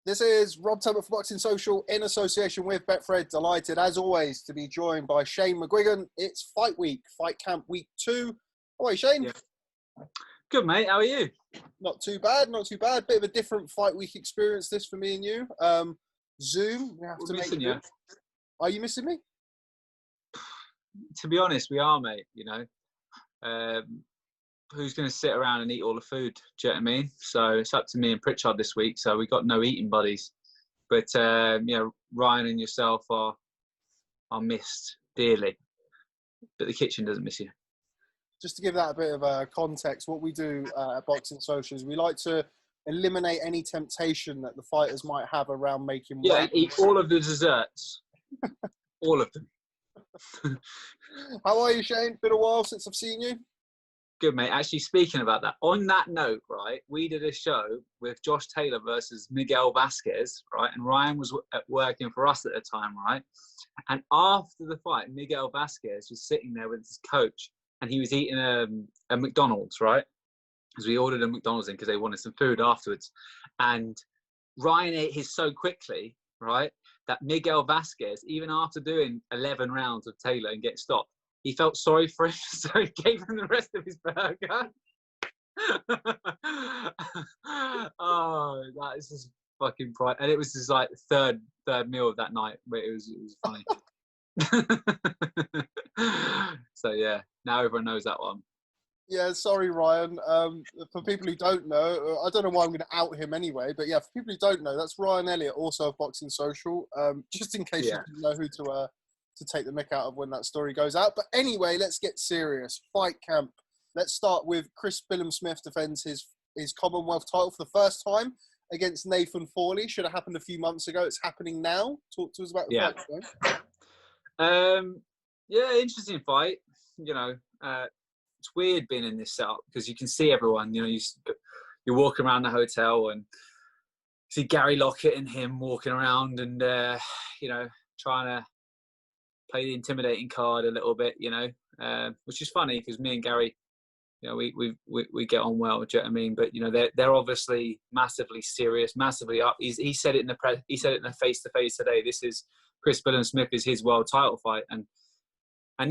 This is Rob Tubbett for Boxing Social in association with Betfred. Delighted, as always, to be joined by Shane McGUIGAN. It's fight week, fight camp week 2. How are you, Shane? Yeah. Good, mate. How are you? Not too bad, not too bad. Bit of a different fight week experience this for me and you. Zoom, we have We're to make missing it. you. Are you missing me? To be honest, we are, mate. You know, who's going to sit around and eat all the food? Do you know what I mean? So it's up to me and Pritchard this week. So we got no eating buddies. But you know, Ryan and yourself are missed dearly. But the kitchen doesn't miss you. Just to give that a bit of context, what we do at Boxing Social is we like to eliminate any temptation that the fighters might have around making weight. Yeah, eat all of the desserts. All of them. How are you, Shane? Been a while since I've seen you. Good, mate. Actually, speaking about that, on that note, right, we did a show with Josh Taylor versus Miguel Vasquez, right, and Ryan was working for us at the time, right, and after the fight, Miguel Vasquez was sitting there with his coach, and he was eating a McDonald's, right, because we ordered a McDonald's in because they wanted some food afterwards, and Ryan ate his so quickly, right, that Miguel Vasquez, even after doing 11 rounds of Taylor and getting stopped, he felt sorry for him, so he gave him the rest of his burger. Oh, that is just fucking pride. And it was just like the third meal of that night, but it was funny. So yeah, now everyone knows that one. Yeah, sorry, Ryan. For people who don't know, I don't know why I'm going to out him anyway, but yeah, for people who don't know, that's Ryan Elliott, also of Boxing Social. Just in case you didn't know who to take the mick out of when that story goes out. But anyway, let's get serious. Fight camp. Let's start with Chris BILLAM-SMITH defends his Commonwealth title for the first time against Nathan Fowler. Should have happened a few months ago. It's happening now. Talk to us about the fight, Shane. Yeah, interesting fight. You know, it's weird being in this setup because you can see everyone. You know, you're walking around the hotel and see Gary Lockett and him walking around and, you know, trying to play the intimidating card a little bit, you know, which is funny because me and Gary, you know, we get on well. Do you know what I mean? But you know, they're obviously massively serious, massively up. He said it in the face-to-face today. This is Chris BILLAM-SMITH is his world title fight, and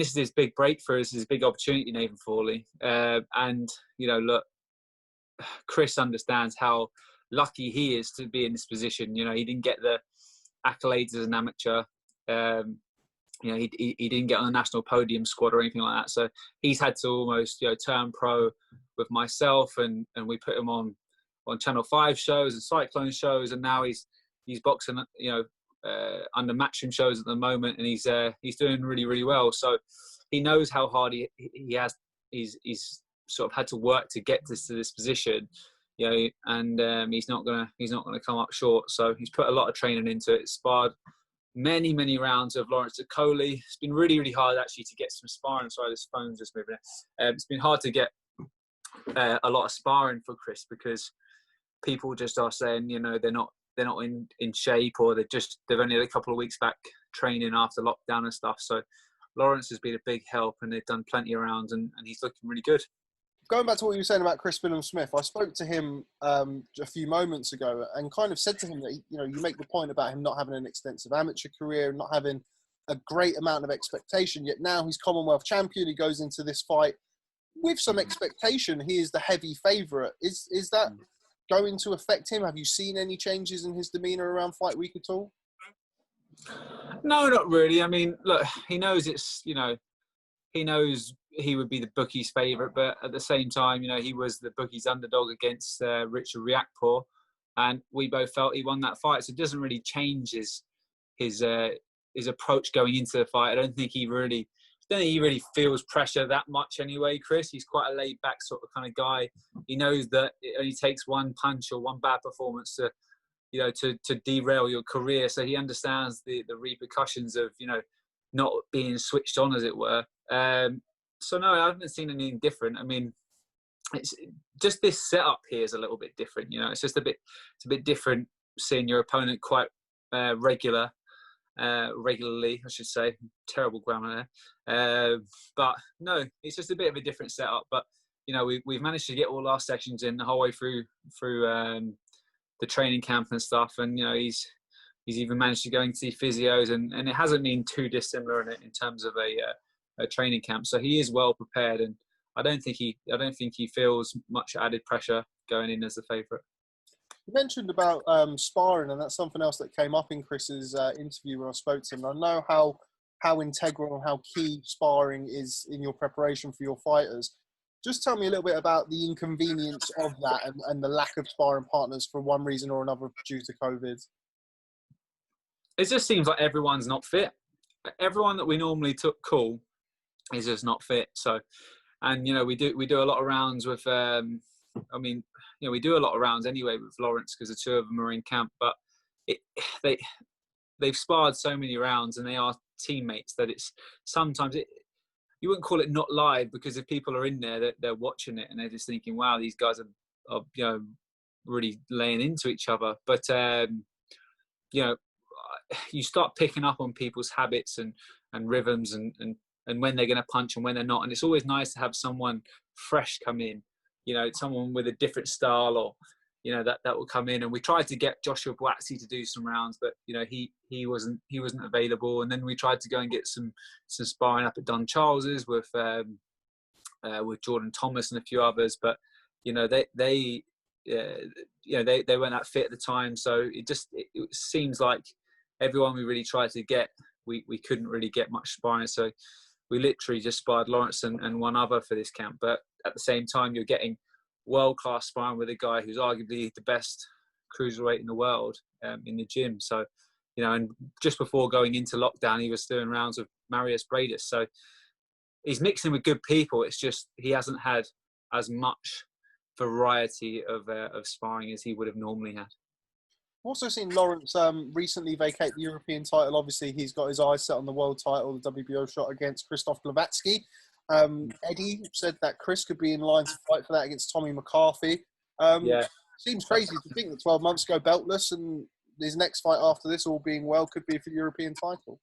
this is his big breakthrough. This is his big opportunity, Nathan Fowler. And you know, look, Chris understands how lucky he is to be in this position. You know, he didn't get the accolades as an amateur. You know, he didn't get on the national podium squad or anything like that. So he's had to almost, you know, turn pro with myself, and we put him on Channel 5 shows and Cyclone shows, and now he's boxing, you know, under Matchroom shows at the moment, and he's doing really, really well. So he knows how hard he's sort of had to work to get to this position, you know, and he's not gonna come up short. So he's put a lot of training into it. Sparred many rounds of Lawrence OKOLIE. It's been really, really hard actually to get some sparring. Sorry, this phone's just moving. It's been hard to get a lot of sparring for Chris because people just are saying, you know, they're not in shape, or they've only had a couple of weeks back training after lockdown and stuff. So Lawrence has been a big help, and they've done plenty of rounds, and he's looking really good. Going back to what you were saying about Chris BILLAM-SMITH, I spoke to him a few moments ago and kind of said to him that, you know, you make the point about him not having an extensive amateur career and not having a great amount of expectation, yet now he's Commonwealth champion. He goes into this fight with some expectation. He is the heavy favourite. Is that going to affect him? Have you seen any changes in his demeanour around fight week at all? No, not really. I mean, look, he knows it's, you know, he knows he would be the bookie's favourite, but at the same time, you know, he was the bookie's underdog against Richard Riakporhe, and we both felt he won that fight. So it doesn't really change his approach going into the fight. I don't think he really feels pressure that much anyway. Chris, he's quite a laid-back sort of kind of guy. He knows that it only takes one punch or one bad performance to, you know, to derail your career. So he understands the repercussions of, you know, not being switched on, as it were. So no, I haven't seen anything different. I mean, it's just this setup here is a little bit different. You know, it's a bit different seeing your opponent quite regularly, I should say. Terrible grammar there. But no, it's just a bit of a different setup. But you know, we've managed to get all our sessions in the whole way through the training camp and stuff, and he's even managed to go and see physios, and it hasn't been too dissimilar in terms of a training camp. So he is well prepared, and I don't think he feels much added pressure going in as the favourite. You mentioned about sparring, and that's something else that came up in Chris's interview when I spoke to him. I know how integral and how key sparring is in your preparation for your fighters. Just tell me a little bit about the inconvenience of that and the lack of sparring partners for one reason or another due to COVID. It just seems like everyone's not fit. Everyone that we normally call is just not fit. So, and we do a lot of rounds with. We do a lot of rounds anyway with Lawrence because the two of them are in camp. But they've sparred so many rounds and they are teammates that it's sometimes you wouldn't call it not live, because if people are in there, they're watching it and they're just thinking, wow, these guys are really laying into each other. But you start picking up on people's habits and rhythms and when they're going to punch and when they're not. And it's always nice to have someone fresh come in, someone with a different style, or that will come in. And we tried to get Joshua Boatsy to do some rounds, but he wasn't available. And then we tried to go and get some sparring up at Don Charles's with Jordan Thomas and a few others, but they weren't that fit at the time. So it seems like everyone we really tried to get, we couldn't really get much sparring. So we literally just sparred Lawrence and one other for this camp. But at the same time, you're getting world-class sparring with a guy who's arguably the best cruiserweight in the world in the gym. So, and just before going into lockdown, he was doing rounds with Marius Bradis. So he's mixing with good people. It's just he hasn't had as much variety of sparring as he would have normally had. I've also seen Lawrence recently vacate the European title. Obviously, he's got his eyes set on the world title, the WBO shot against Krzysztof Glowacki. Eddie said that Chris could be in line to fight for that against Tommy McCarthy. Seems crazy to think that 12 months ago, beltless, and his next fight after this, all being well, could be for the European title.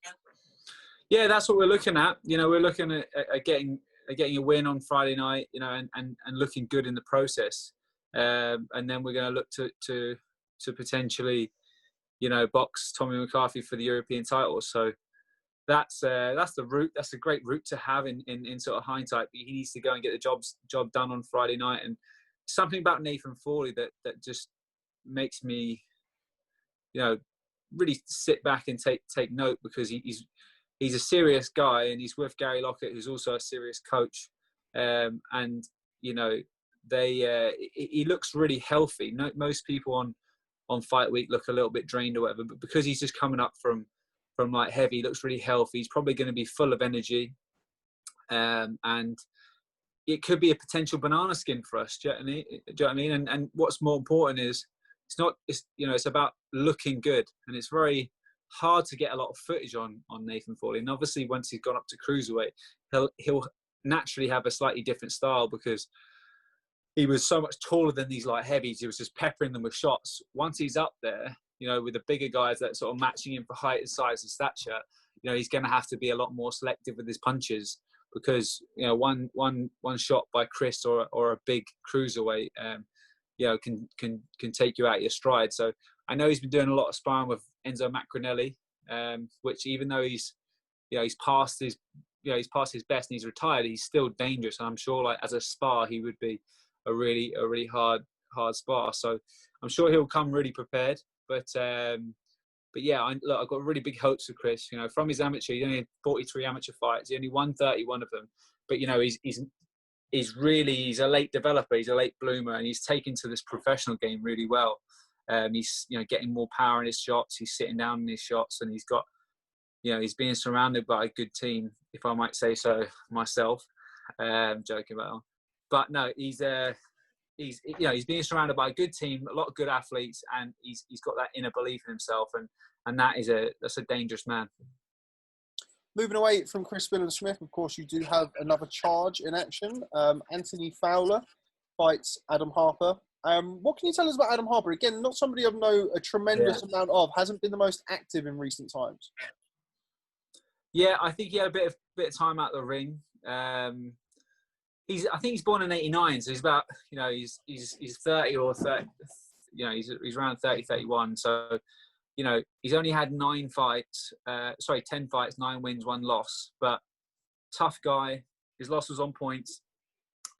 Yeah, that's what we're looking at. We're looking at getting a win on Friday night, and looking good in the process. And then we're going to look to potentially, box Tommy McCarthy for the European title. So that's the route. That's a great route to have in sort of hindsight. But he needs to go and get the job done on Friday night. And something about Nathan Fowler that just makes me, really sit back and take note, because he's a serious guy, and he's with Gary Lockett, who's also a serious coach. And he looks really healthy. Most people on fight week look a little bit drained or whatever, but because he's just coming up from like heavy, he looks really healthy. He's probably going to be full of energy, and it could be a potential banana skin for us. Do you know what I mean? And what's more important is it's about looking good, and it's very hard to get a lot of footage on Nathan Fowler. And obviously, once he's gone up to cruiserweight, he'll naturally have a slightly different style, because he was so much taller than these light heavies. He was just peppering them with shots. Once he's up there, with the bigger guys that sort of matching him for height and size and stature, he's going to have to be a lot more selective with his punches, because one shot by Chris or a big cruiserweight, can take you out of your stride. So I know he's been doing a lot of sparring with Enzo Macronelli, which, even though he's past his best and he's retired, he's still dangerous. And I'm sure, like, as a spar, he would be a really hard spar. So I'm sure he'll come really prepared. But yeah, I've got really big hopes for Chris. From his amateur, he only had 43 amateur fights. He only won 31 of them. But he's a late developer. He's a late bloomer, and he's taken to this professional game really well. He's getting more power in his shots. He's sitting down in his shots, and he's got he's being surrounded by a good team, if I might say so myself. Joking about it. But no, he's being surrounded by a good team, a lot of good athletes, and he's got that inner belief in himself, and that's a dangerous man. Moving away from Chris BILLAM-SMITH, of course, you do have another charge in action. Anthony Fowler fights Adam Harper. What can you tell us about Adam Harper? Again, not somebody I know a tremendous amount of, hasn't been the most active in recent times. Yeah, I think he had a bit of time out of the ring. I think he's born in '89, so he's about he's 30 or 30. you know, he's around 30, 31. So, you know, he's only had 10 fights, 9 wins, 1 loss. But tough guy. His loss was on points.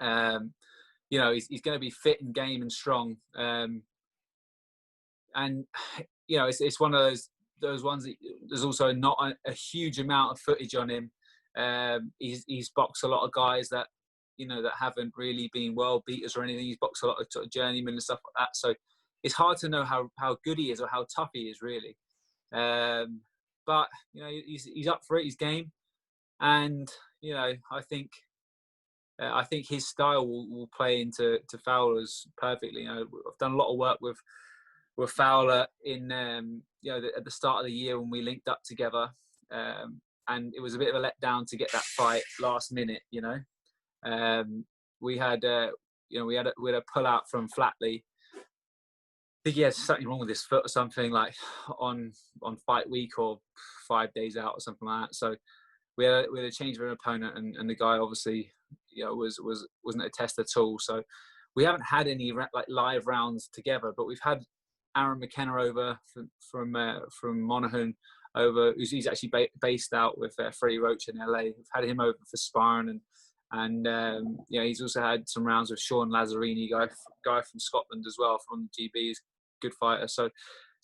You know, he's going to be fit and game and strong. And you know, it's one of those ones that there's also not a huge amount of footage on him. He's boxed a lot of guys that, you know, that haven't really been world beaters or anything. He's boxed a lot of sort of journeymen and stuff like that. So it's hard to know how good he is or how tough he is, really. But you know, he's up for it. He's game, and you know, I think his style will play into Fowler's perfectly. You know, I've done a lot of work with Fowler in you know, at the start of the year when we linked up together, and it was a bit of a letdown to get that fight last minute. You know, we had you know, we had a pull out from Flatley. I think he had something wrong with his foot or something, like on fight week or 5 days out or something like that. So we had a change of an opponent, and the guy obviously, you know, wasn't a test at all. So we haven't had any like live rounds together, but we've had Aaron McKenna over from Monaghan over, he's actually based out with Freddie Roach in LA. We've had him over for sparring, and you know, he's also had some rounds with Sean Lazzarini, guy from Scotland as well, from GB. He's a good fighter. So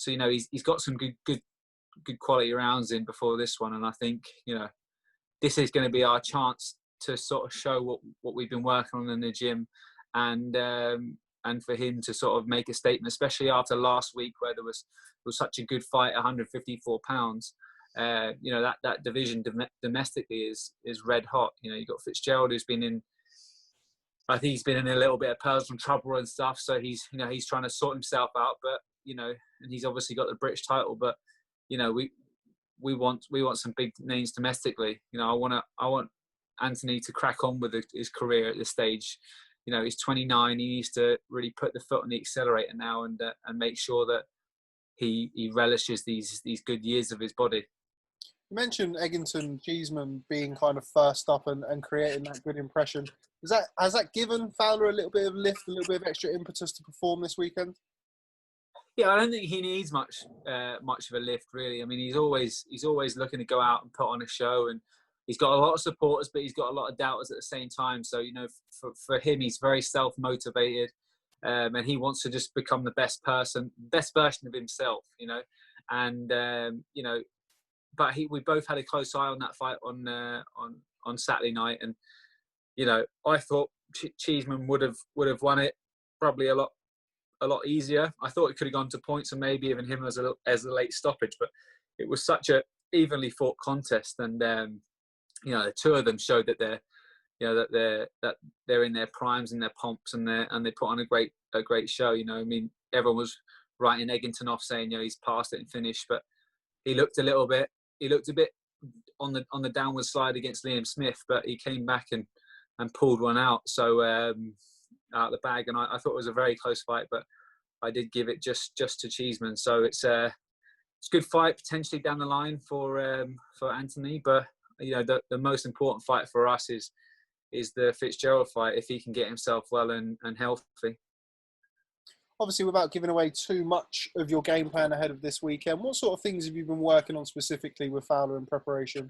you know, he's got some good quality rounds in before this one, and I think, you know, this is going to be our chance to sort of show what we've been working on in the gym, and for him to sort of make a statement, especially after last week where there was such a good fight, 154 pounds. You know, that division domestically is red hot. You know, you've got Fitzgerald, who's been in, I think he's been in a little bit of personal trouble and stuff. So he's trying to sort himself out, but, you know, and he's obviously got the British title, but, you know, we want some big names domestically. You know, I want Anthony to crack on with his career at this stage. You know, he's 29. He needs to really put the foot on the accelerator now, and make sure that he relishes these good years of his body. You mentioned Eggington Cheeseman being kind of first up and creating that good impression. Has that given Fowler a little bit of lift, a little bit of extra impetus to perform this weekend? Yeah, I don't think he needs much of a lift, really. I mean, he's always looking to go out and put on a show, and he's got a lot of supporters, but he's got a lot of doubters at the same time. So, you know, for him, he's very self-motivated, and he wants to just become the best version of himself, you know. And you know, but we both had a close eye on that fight on Saturday night, and you know, I thought Cheeseman would have won it probably a lot easier. I thought it could have gone to points, and maybe even him as a late stoppage, but it was such a evenly fought contest, and you know, the two of them showed that they're in their primes and their pomps, and they put on a great show. You know, I mean, everyone was writing Eggington off, saying, you know, he's past it and finished, but he looked a bit on the downward slide against BILLAM-SMITH, but he came back and pulled one out. So out of the bag, and I thought it was a very close fight, but I did give it just to Cheeseman. So it's a good fight potentially down the line for Anthony, but you know, the most important fight for us is the Fitzgerald fight, if he can get himself well and healthy. Obviously, without giving away too much of your game plan ahead of this weekend, what sort of things have you been working on specifically with Fowler in preparation?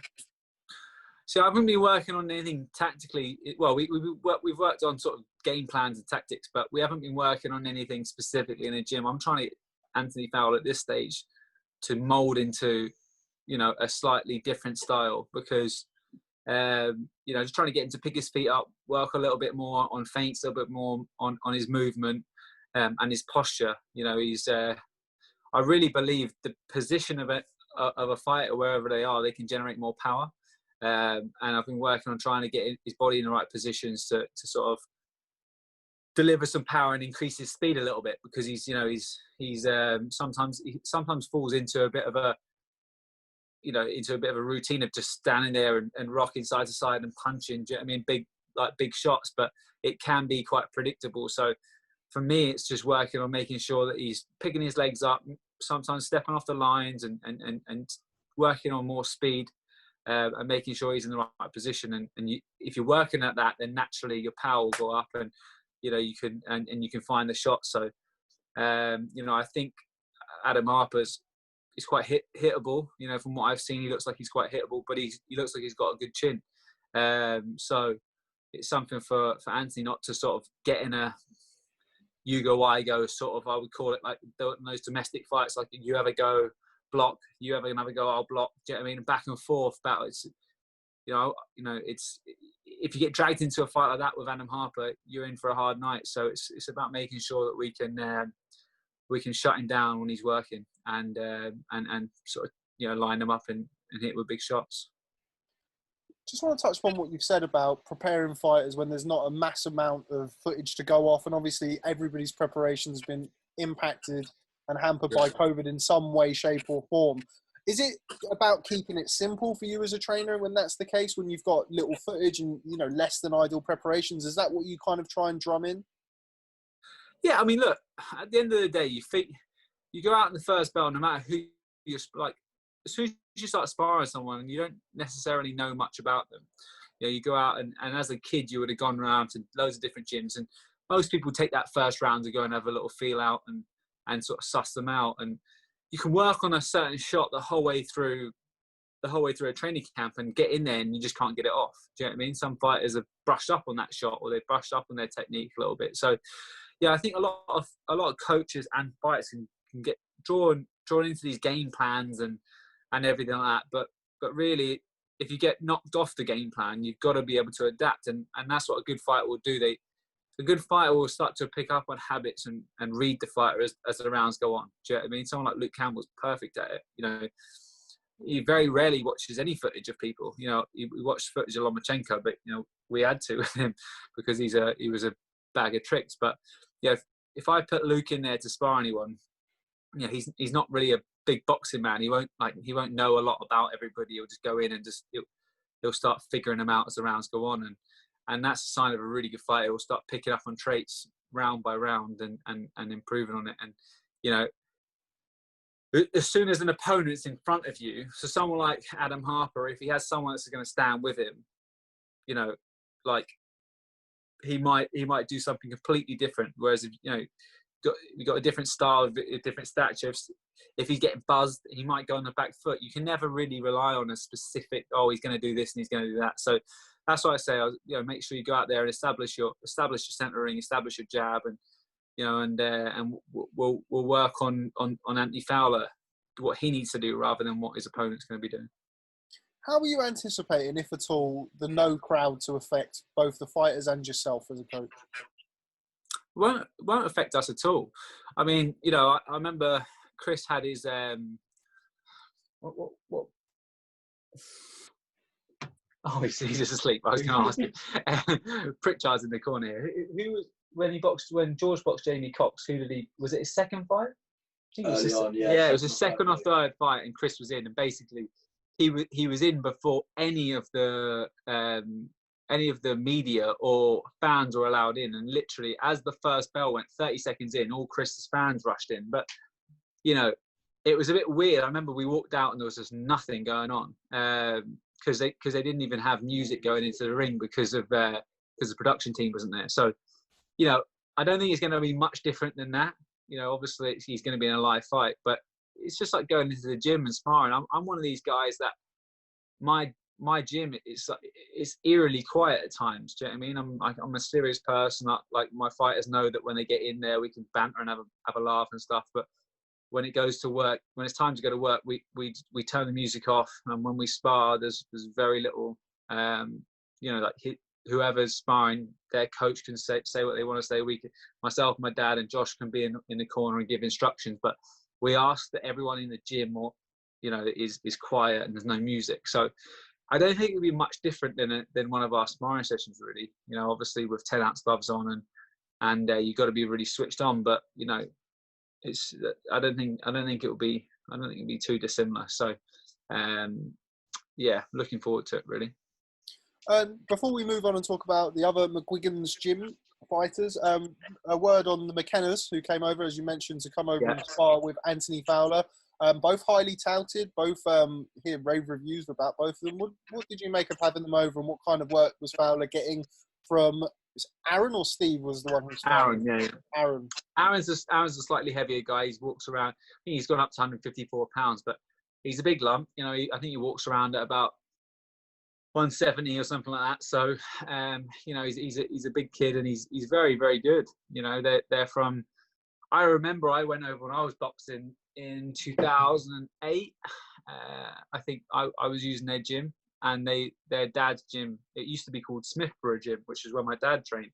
So I haven't been working on anything tactically. Well, we've worked on sort of game plans and tactics, but we haven't been working on anything specifically in the gym. I'm trying to get Anthony Fowler at this stage to mould into, you know, a slightly different style, because you know, just trying to get him to pick his feet up, work a little bit more on feints, a little bit more on his movement and his posture. You know, he's I really believe the position of a fighter, wherever they are, they can generate more power. And I've been working on trying to get his body in the right positions to sort of deliver some power and increase his speed a little bit, because he's sometimes falls into a bit of a routine of just standing there and rocking side to side and punching. I mean, big shots, but it can be quite predictable. So for me, it's just working on making sure that he's picking his legs up, sometimes stepping off the lines and working on more speed. And making sure he's in the right position, and if you're working at that, then naturally your power will go up, and you know, you can find the shot. So You know, I think Adam Harper's he's quite hittable. You know, from what I've seen, he looks like he's quite hittable, but he looks like he's got a good chin. So it's something for Anthony not to sort of get in a you go, I go sort of, I would call it like those domestic fights, like you ever go block, you ever go, I'll block. Do you know what I mean? Back and forth about it's, you know, it's, if you get dragged into a fight like that with Adam Harper, you're in for a hard night. So it's about making sure that we can shut him down when he's working and sort of, you know, line him up and hit with big shots. Just want to touch upon what you've said about preparing fighters when there's not a mass amount of footage to go off, and obviously everybody's preparation has been impacted and hampered by COVID in some way, shape or form. Is it about keeping it simple for you as a trainer when that's the case, when you've got little footage and, you know, less than ideal preparations? Is that what you kind of try and drum in? Yeah, I mean, look, at the end of the day, you go out in the first bell, no matter who you're like, as soon as you start sparring someone and you don't necessarily know much about them, you know, you go out and as a kid, you would have gone around to loads of different gyms, and most people take that first round to go and have a little feel out and sort of suss them out. And you can work on a certain shot the whole way through a training camp and get in there and you just can't get it off. Do you know what I mean? Some fighters have brushed up on that shot, or they've brushed up on their technique a little bit. So yeah, I think a lot of coaches and fighters can get drawn into these game plans and everything like that. But really, if you get knocked off the game plan, you've got to be able to adapt, and that's what a good fighter will do. A good fighter will start to pick up on habits and read the fighter as the rounds go on. Do you know what I mean? Someone like Luke Campbell's perfect at it. You know, he very rarely watches any footage of people. You know, we watched footage of Lomachenko, but you know, we had to with him because he was a bag of tricks. But yeah, if I put Luke in there to spar anyone, you know, he's not really a big boxing man. He won't know a lot about everybody. He'll just go in and he'll start figuring them out as the rounds go on, and that's a sign of a really good fighter. He'll start picking up on traits round by round and improving on it. And you know, as soon as an opponent's in front of you, so someone like Adam Harper, if he has someone that's going to stand with him, you know, like he might do something completely different. Whereas if, you know, you've got a different style, a different stature. If he's getting buzzed, he might go on the back foot. You can never really rely on a specific, oh, he's going to do this and he's going to do that. So that's why I say, you know, make sure you go out there and establish your centering, establish your jab, and you know, and we'll work on Anthony Fowler, what he needs to do rather than what his opponent's going to be doing. How are you anticipating, if at all, the no crowd to affect both the fighters and yourself as a coach? Won't affect us at all. I mean, you know, I remember Chris had his what? Oh, he's just asleep. I was going to ask him. Pritchard's in the corner here. Who was when George boxed Jamie Cox? Was it his second fight? It was his second or third fight, and Chris was in, and basically he was in before any of the media or fans were allowed in, and literally as the first bell went 30 seconds in, all Chris's fans rushed in. But you know, it was a bit weird. I remember we walked out and there was just nothing going on because they didn't even have music going into the ring because the production team wasn't there. So you know, I don't think it's going to be much different than that. You know, obviously he's going to be in a live fight, but it's just like going into the gym and sparring. I'm one of these guys that my gym it's eerily quiet at times. Do you know what I mean? I'm a serious person. Like my fighters know that when they get in there, we can banter and have a laugh and stuff. But when it goes to work, when it's time to go to work, we turn the music off. And when we spar, there's very little. You know, like whoever's sparring, their coach can say what they want to say. Myself, my dad, and Josh can be in the corner and give instructions. But we ask that everyone in the gym, is quiet and there's no music. So I don't think it'll be much different than one of our sparring sessions, really. You know, obviously with 10-ounce gloves on and you've got to be really switched on. But you know, I don't think it'll be too dissimilar. So yeah, looking forward to it, really. Before we move on and talk about the other McGUIGAN's gym fighters, a word on the McKennas who came over, as you mentioned, to come over and spar with Anthony Fowler. Both highly touted, both hear rave reviews about both of them. What did you make of having them over, and what kind of work was Fowler getting from It's Aaron or Steve was the one who Aaron, started? yeah. Aaron. Aaron's a slightly heavier guy. He walks around. I think he's gone up to 154 pounds, but he's a big lump. You know, I think he walks around at about 170 or something like that. So, you know, he's a big kid, and he's very, very good. You know, they're from. I remember I went over when I was boxing in 2008. I think I was using their gym, and their dad's gym. It used to be called Smithborough Gym, which is where my dad trained,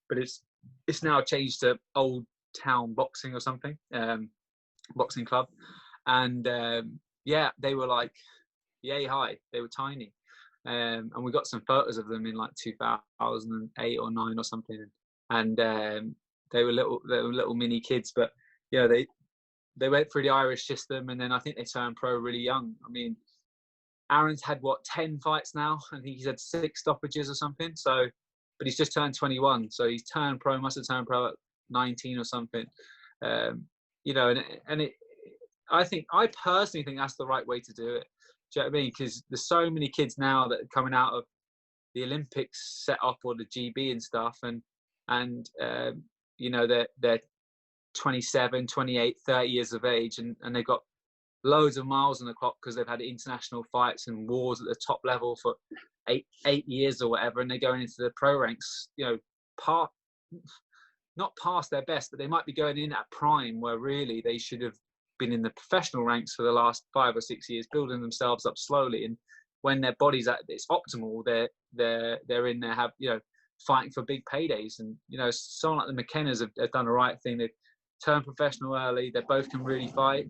but it's now changed to Old Town Boxing or something, boxing club. And yeah, they were like yay high. They were tiny, and we got some photos of them in like 2008 or 9 or something. And they were little mini kids, but you know, they went through the Irish system, and then I think they turned pro really young. I mean, Aaron's had 10 fights now. I think he's had 6 stoppages or something. So, but he's just turned 21, so he's turned pro. Must have turned pro at 19 or something. You know, and I personally think that's the right way to do it. Do you know what I mean? Because there's so many kids now that are coming out of the Olympics set up or the GB and stuff, and you know, they're 27, 28, 30 years of age, and they've got loads of miles on the clock because they've had international fights and wars at the top level for eight years or whatever, and they're going into the pro ranks, you know, not past their best, but they might be going in at prime where really they should have been in the professional ranks for the last 5 or 6 years, building themselves up slowly. And when their body's at its optimal, they're in there, you know, fighting for big paydays. And you know, someone like the McKennas have done the right thing. They've turned professional early. They both can really fight.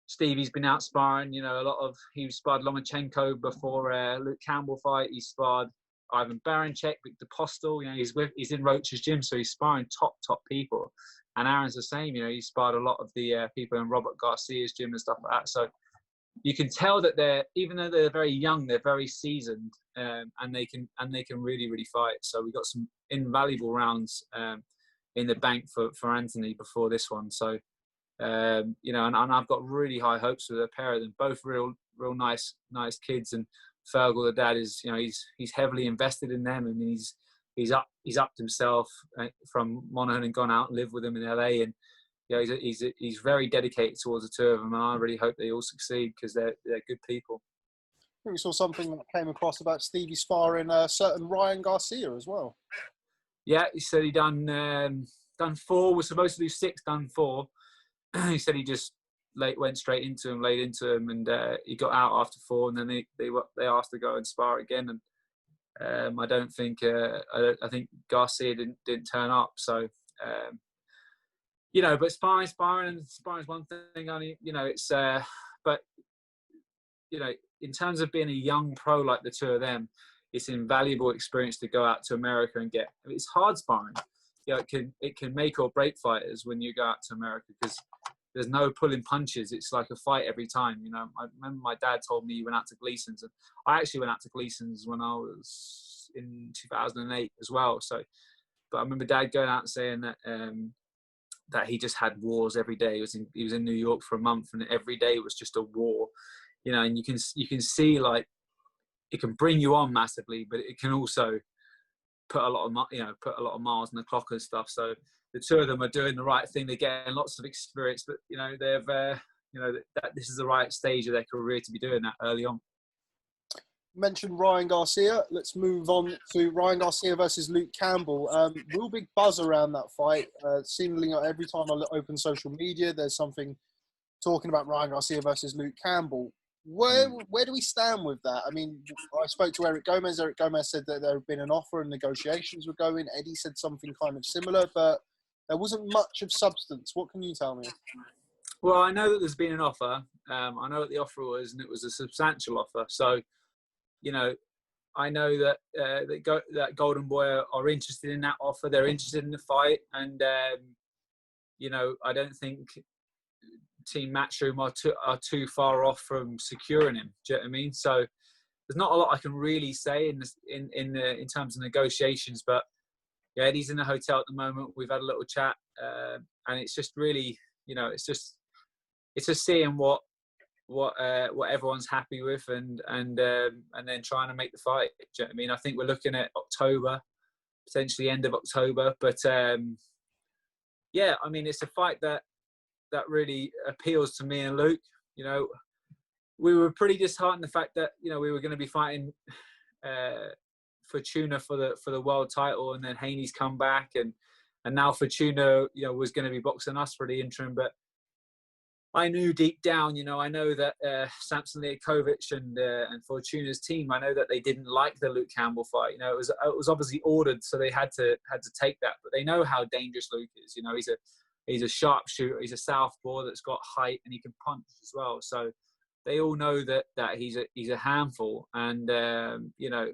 Stevie's been out sparring, you know, he sparred Lomachenko before Luke Campbell fight. He sparred Ivan Barancek, Victor Postel. You know, he's in Roach's gym, so he's sparring top people. And Aaron's the same. You know, he sparred a lot of the people in Robert Garcia's gym and stuff like that. So you can tell that even though they're very young, they're very seasoned, and they can really, really fight. So we got some invaluable rounds in the bank for Anthony before this one. So. You know, and I've got really high hopes for the pair of them. Both real nice kids. And Fergal, the dad, is, you know, he's heavily invested in them. I mean, he's upped himself from Monaghan and gone out and lived with them in LA. And you know, he's very dedicated towards the two of them. And I really hope they all succeed because they're good people. I think we saw something that came across about Stevie sparring certain Ryan Garcia as well. Yeah, he said he done 4. Was supposed to do 6, done 4. He said he just went straight into him, laid into him, and he got out after 4. And then they asked to go and spar again. And I don't think I think Garcia didn't turn up. So you know, but sparring is one thing. Only, you know, it's but you know, in terms of being a young pro like the two of them, it's an invaluable experience to go out to America and get. I mean, it's hard sparring. You know, it can make or break fighters when you go out to America because there's no pulling punches. It's like a fight every time. You know, I remember my dad told me he went out to Gleason's, and I actually went out to Gleason's when I was in 2008 as well. So, but I remember Dad going out and saying that that he just had wars every day. He was in New York for a month, and every day was just a war. You know, and you can see, like, it can bring you on massively, but it can also put a lot of miles on the clock and stuff. So the two of them are doing the right thing. They're getting lots of experience, but you know, they've you know, that this is the right stage of their career to be doing that early on. Mentioned Ryan Garcia. Let's move on to Ryan Garcia versus Luke Campbell. Real big buzz around that fight. Seemingly every time I open social media, there's something talking about Ryan Garcia versus Luke Campbell. Where do we stand with that? I mean, I spoke to Eric Gomez. Eric Gomez said that there had been an offer and negotiations were going. Eddie said something kind of similar, but there wasn't much of substance. What can you tell me? Well, I know that there's been an offer. I know what the offer was, and it was a substantial offer. So, you know, I know that that Golden Boy are interested in that offer. They're interested in the fight, and you know, I don't think Team Matchroom are too far off from securing him. Do you know what I mean? So there's not a lot I can really say in terms of negotiations. But yeah, Eddie's in the hotel at the moment. We've had a little chat, and it's just really, you know, it's just seeing what everyone's happy with, and then trying to make the fight. Do you know what I mean? I think we're looking at October potentially end of October. But yeah, I mean, it's a fight that really appeals to me and Luke. You know, we were pretty disheartened the fact that, you know, we were going to be fighting Fortuna for the world title, and then Haney's come back, and now Fortuna, you know, was going to be boxing us for the interim. But I knew deep down, you know, I know that Samson Liakovic and Fortuna's team, I know that they didn't like the Luke Campbell fight. You know, it was obviously ordered, so they had to take that. But they know how dangerous Luke is. You know, he's a sharpshooter, he's a southpaw that's got height, and he can punch as well. So they all know that he's a handful, and you know,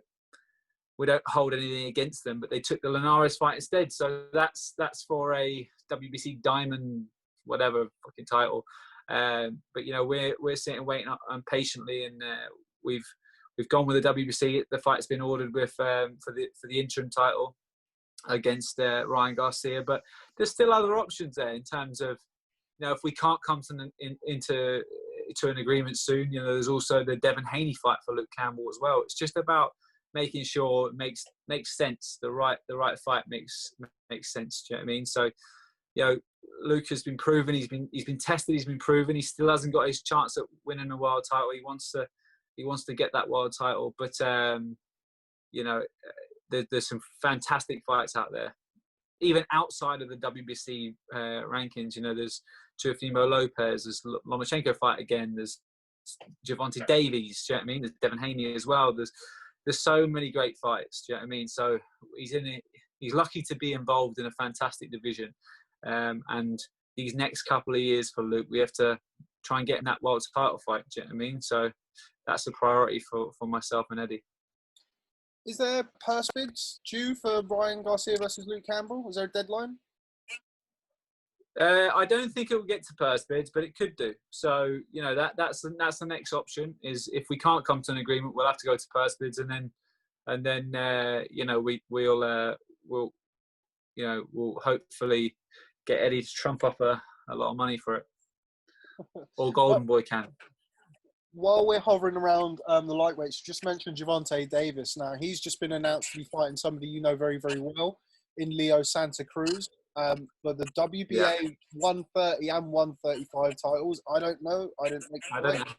we don't hold anything against them. But they took the Linares fight instead, so that's for a WBC Diamond whatever fucking title. But you know, we're sitting waiting patiently, and we've gone with the WBC. The fight's been ordered with for the interim title against Ryan Garcia. But there's still other options there in terms of, you know, if we can't come to an agreement soon, you know, there's also the Devin Haney fight for Luke Campbell as well. It's just about making sure it makes sense. The right fight makes sense. Do you know what I mean? So, you know, Luke has been proven. He's been tested. He's been proven. He still hasn't got his chance at winning a world title. He wants to get that world title. But you know, there's some fantastic fights out there, even outside of the WBC rankings. You know, there's Teofimo Lopez. There's Lomachenko fight again. There's Gervonta Davies. Do you know what I mean? There's Devin Haney as well. There's so many great fights. Do you know what I mean? So he's lucky to be involved in a fantastic division. And these next couple of years for Luke, we have to try and get in that world title fight. Do you know what I mean? So that's a priority for myself and Eddie. Is there purse bids due for Ryan Garcia versus Luke Campbell? Is there a deadline? I don't think it will get to purse bids, but it could do. So, you know, that's the next option. Is if we can't come to an agreement, we'll have to go to purse bids, and then you know, we'll hopefully get Eddie to trump up a lot of money for it. Or Golden Boy can. While we're hovering around the lightweights, you just mentioned Gervonta Davis. Now, he's just been announced to be fighting somebody you know very, very well in Leo Santa Cruz. But the WBA 130 and 135 titles, I don't know. I don't know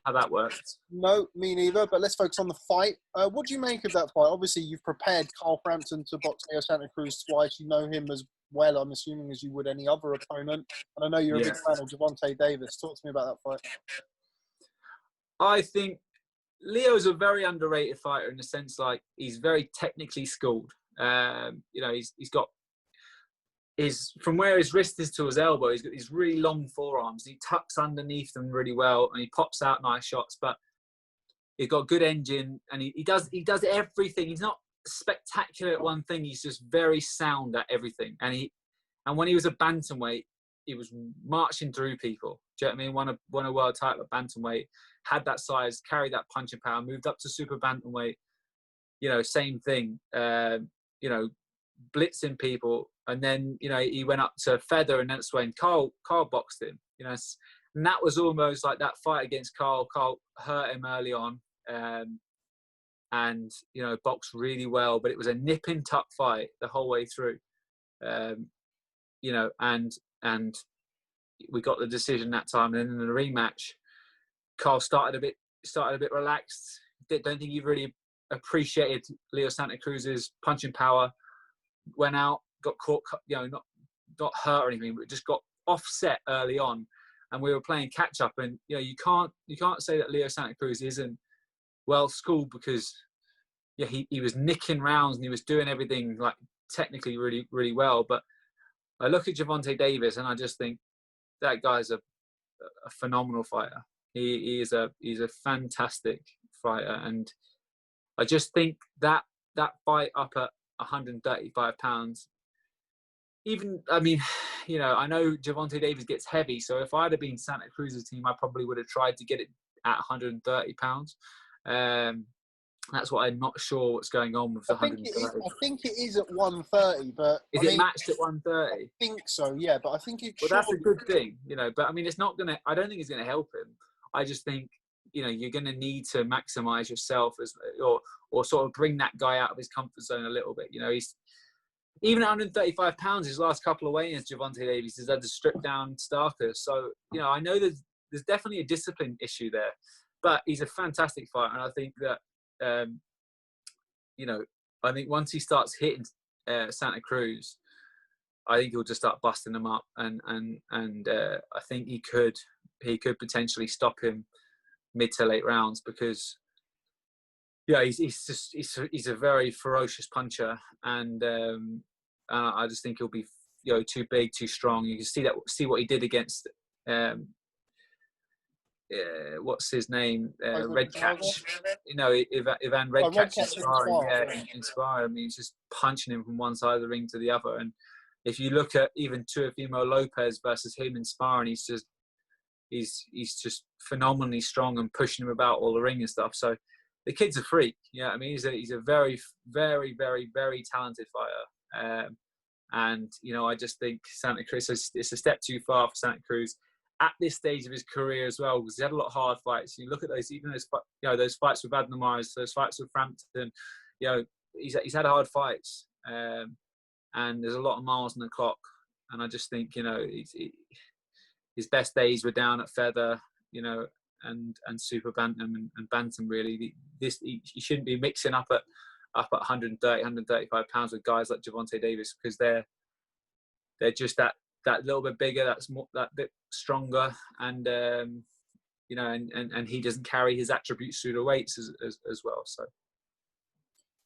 how that works. No, me neither. But let's focus on the fight. What do you make of that fight? Obviously, you've prepared Carl Frampton to box Leo Santa Cruz twice. You know him as well, I'm assuming, as you would any other opponent. And I know you're a big fan of Gervonta Davis. Talk to me about that fight. I think Leo's a very underrated fighter in the sense, like, he's very technically schooled. You know, he's got from where his wrist is to his elbow, he's got these really long forearms. He tucks underneath them really well, and he pops out nice shots. But he's got good engine, and he does everything. He's not spectacular at one thing. He's just very sound at everything. And when he was a bantamweight, he was marching through people. Do you know what I mean? Won a world title at bantamweight, had that size, carried that punching power, moved up to super bantamweight. You know, same thing. You know, blitzing people, and then, you know, he went up to feather, and that's when Carl boxed him. You know, and that was almost like that fight against Carl. Carl hurt him early on, and, you know, boxed really well, but it was a nip and tuck fight the whole way through. You know, and we got the decision that time, and then in the rematch, Carl started a bit relaxed. Don't think he really appreciated Leo Santa Cruz's punching power. Went out, got caught, you know, not hurt or anything, but just got offset early on, and we were playing catch up. And, you know, you can't say that Leo Santa Cruz isn't well schooled, because he was nicking rounds and he was doing everything, like, technically really, really well. But I look at Gervonta Davis and I just think that guy's a phenomenal fighter. He's a fantastic fighter, and I just think that fight up at 135 pounds, even, I mean, you know, I know Gervonta Davis gets heavy, so if I'd have been Santa Cruz's team, I probably would have tried to get it at 130 pounds. That's what I'm not sure what's going on with the 130. I think it is at 130, but is it matched at 130? I think so, yeah, but I think it. Well, that's a good thing, you know. But I mean, it's not gonna. I don't think it's gonna help him. I just think, you know, you're gonna need to maximise yourself or sort of bring that guy out of his comfort zone a little bit. You know, even at 135 pounds, his last couple of weigh-ins, Gervonta Davis has had to strip down Starker. So, you know, I know there's definitely a discipline issue there, but he's a fantastic fighter. And I think that, you know, I think once he starts hitting Santa Cruz, I think he'll just start busting them up. And I think he could potentially stop him mid to late rounds because, yeah, he's a very ferocious puncher, and I just think he'll be, you know, too big, too strong. You can see what he did against what's his name, Red Catch, you know, Ivan Red Catch in sparring. I mean, he's just punching him from one side of the ring to the other. And if you look at even Teofimo Lopez versus him in sparring, he's just phenomenally strong and pushing him about all the ring and stuff. So the kid's a freak. Yeah, I mean, he's a very, very, very, very talented fighter. And, you know, I just think Santa Cruz, it's a step too far for Santa Cruz at this stage of his career as well, because he had a lot of hard fights. You look at those, even those, you know, those fights with Adnan Mares, those fights with Frampton, you know, he's had hard fights. And there's a lot of miles on the clock. And I just think, you know, his best days were down at feather, you know, and super bantam and bantam really. He shouldn't be mixing up at 130, 135 pounds with guys like Gervonta Davis, because they're just that little bit bigger, that bit stronger, and you know, and he doesn't carry his attributes through the weights as well. So.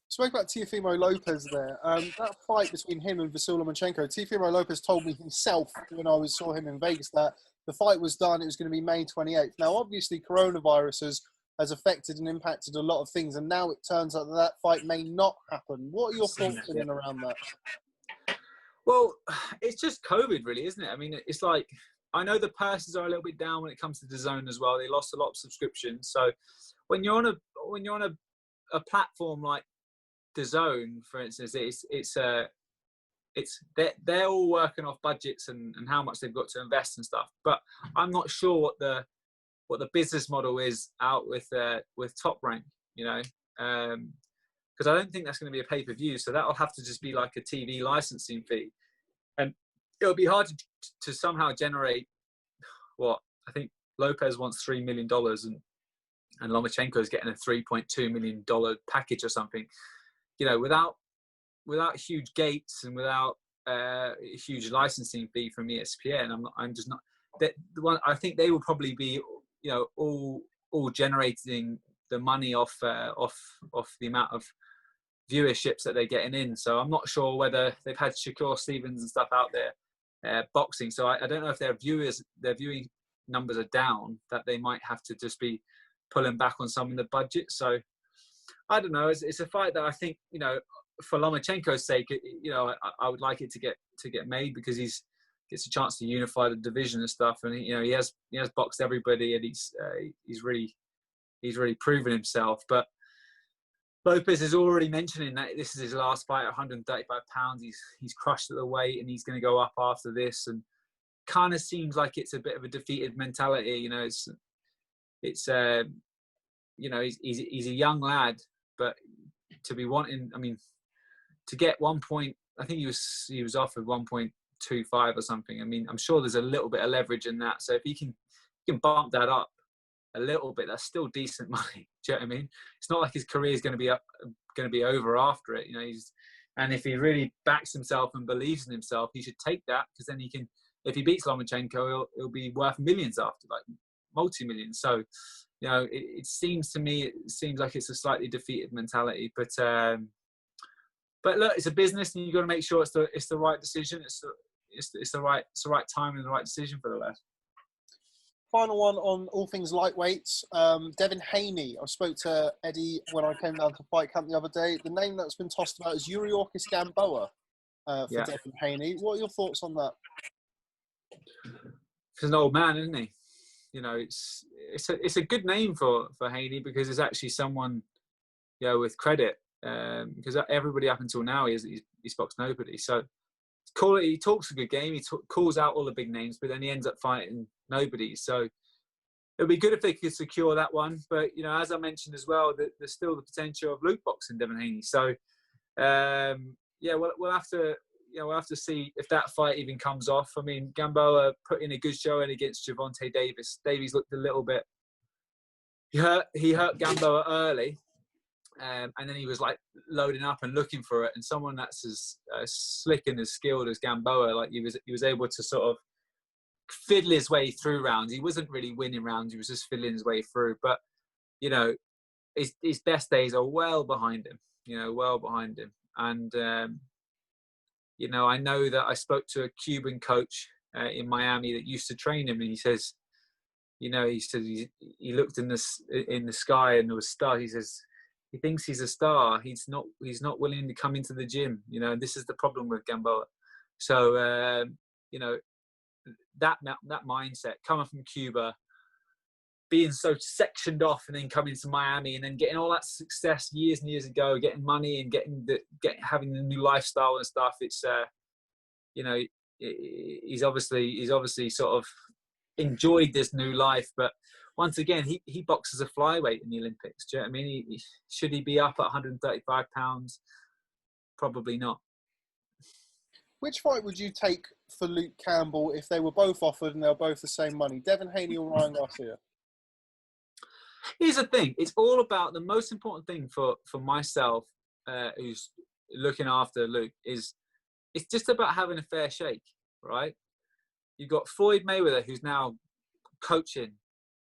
Spoke about Teofimo Lopez there. That fight between him and Vasyl Lomachenko, Teofimo Lopez told me himself when I saw him in Vegas that the fight was done. It was going to be May 28th. Now, obviously, coronavirus has affected and impacted a lot of things, and now it turns out that fight may not happen. What are your thoughts in and around that? Well, it's just COVID, really, isn't it? I mean, it's like, I know the purses are a little bit down when it comes to DAZN as well. They lost a lot of subscriptions. So when you're on a platform like DAZN, for instance, they're all working off budgets and how much they've got to invest and stuff. But I'm not sure what the business model is out with Top Rank, you know, because I don't think that's going to be a pay-per-view. So that'll have to just be like a TV licensing fee, and it'll be hard to somehow generate what I think Lopez wants $3 million and Lomachenko is getting a $3.2 million package or something, you know, without huge gates and without a huge licensing fee from ESPN. I'm just not. The one I think they will probably be, you know, all generating the money off the amount of viewerships that they're getting in. So I'm not sure whether they've had Shakur Stevens and stuff out there boxing. So I don't know if their viewing numbers are down, that they might have to just be pulling back on some of the budget. So I don't know. It's a fight that I think, you know, for Lomachenko's sake, you know, I would like it to get made, because he gets a chance to unify the division and stuff. And you know, he has boxed everybody, and he's really proven himself. But Lopez is already mentioning that this is his last fight at 135 pounds. He's crushed at the weight, and he's going to go up after this. And kind of seems like it's a bit of a defeated mentality. You know, it's you know, he's a young lad, but to be wanting, I mean, to get 1 point, I think he was offered 1.25 or something. I mean, I'm sure there's a little bit of leverage in that. So if he can bump that up a little bit, that's still decent money. Do you know what I mean? It's not like his career is going to be over after it. You know, and if he really backs himself and believes in himself, he should take that, because then he can. If he beats Lomachenko, he'll be worth millions after, like multi-millions. So, you know, it seems like it's a slightly defeated mentality. But look, it's a business, and you've got to make sure it's the right decision. It's the right time and the right decision for the lad. Final one on all things lightweights. Devin Haney. I spoke to Eddie when I came down to Fight Camp the other day. The name that's been tossed about is Yuriorkis Gamboa for Devin Haney. What are your thoughts on that? He's an old man, isn't he? You know, it's a good name for Haney, because it's actually someone, you know, with credit. Because everybody up until now he's boxed nobody. So he talks a good game. He calls out all the big names, but then he ends up fighting nobody. So it'd be good if they could secure that one. But you know, as I mentioned as well, that there's still the potential of loot boxing Devin Haney. So yeah, we'll have to. We'll have to see if that fight even comes off. I mean, Gamboa put in a good showing against Gervonta Davis. Davies looked a little bit. He hurt Gamboa early, and then he was like loading up and looking for it. And someone that's as slick and as skilled as Gamboa, like he was able to sort of fiddle his way through rounds. He wasn't really winning rounds; he was just fiddling his way through. But his best days are well behind him. Well behind him, and. I know that I spoke to a Cuban coach in Miami that used to train him, and he says, he said he looked in the sky and there was stars. He says he thinks he's a star. He's not willing to come into the gym. And this is the problem with Gamboa. So that mindset coming from Cuba, being so sectioned off, and then coming to Miami, and then getting all that success years and years ago, getting money and having the new lifestyle and stuff. It's he's obviously sort of enjoyed this new life. But once again, he boxes a flyweight in the Olympics. Do you know what I mean? Should he be up at 135 pounds? Probably not. Which fight would you take for Luke Campbell if they were both offered and they were both the same money? Devin Haney or Ryan Garcia? Here's the thing. It's all about the most important thing for myself, who's looking after Luke, is it's just about having a fair shake, right? You've got Floyd Mayweather, who's now coaching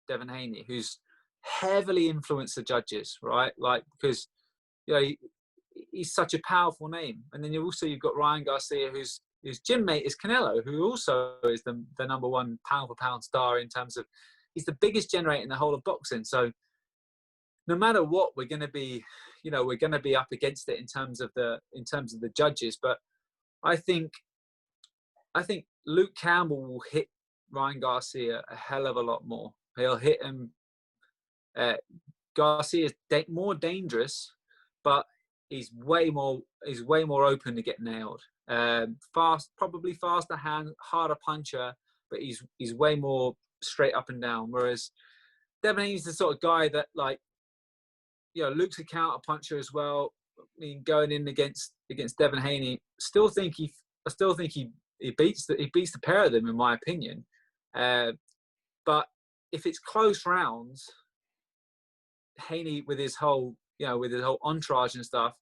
Devin Haney, who's heavily influenced the judges, right? Like, because he's such a powerful name. And then you've got Ryan Garcia, whose gym mate is Canelo, who also is the number one pound for pound star in terms of. He's the biggest generator in the whole of boxing. So no matter what, we're going to be up against it in terms of the judges. But I think Luke Campbell will hit Ryan Garcia a hell of a lot more. He'll hit him. Garcia is more dangerous, but he's way more open to get nailed. Probably faster hand, harder puncher, but he's way more straight up and down. Whereas Devin Haney's the sort of guy that, like, Luke's a counter puncher as well. I mean, going in against Devin Haney, I still think he beats the pair of them, in my opinion. But if it's close rounds, Haney with his whole entourage and stuff,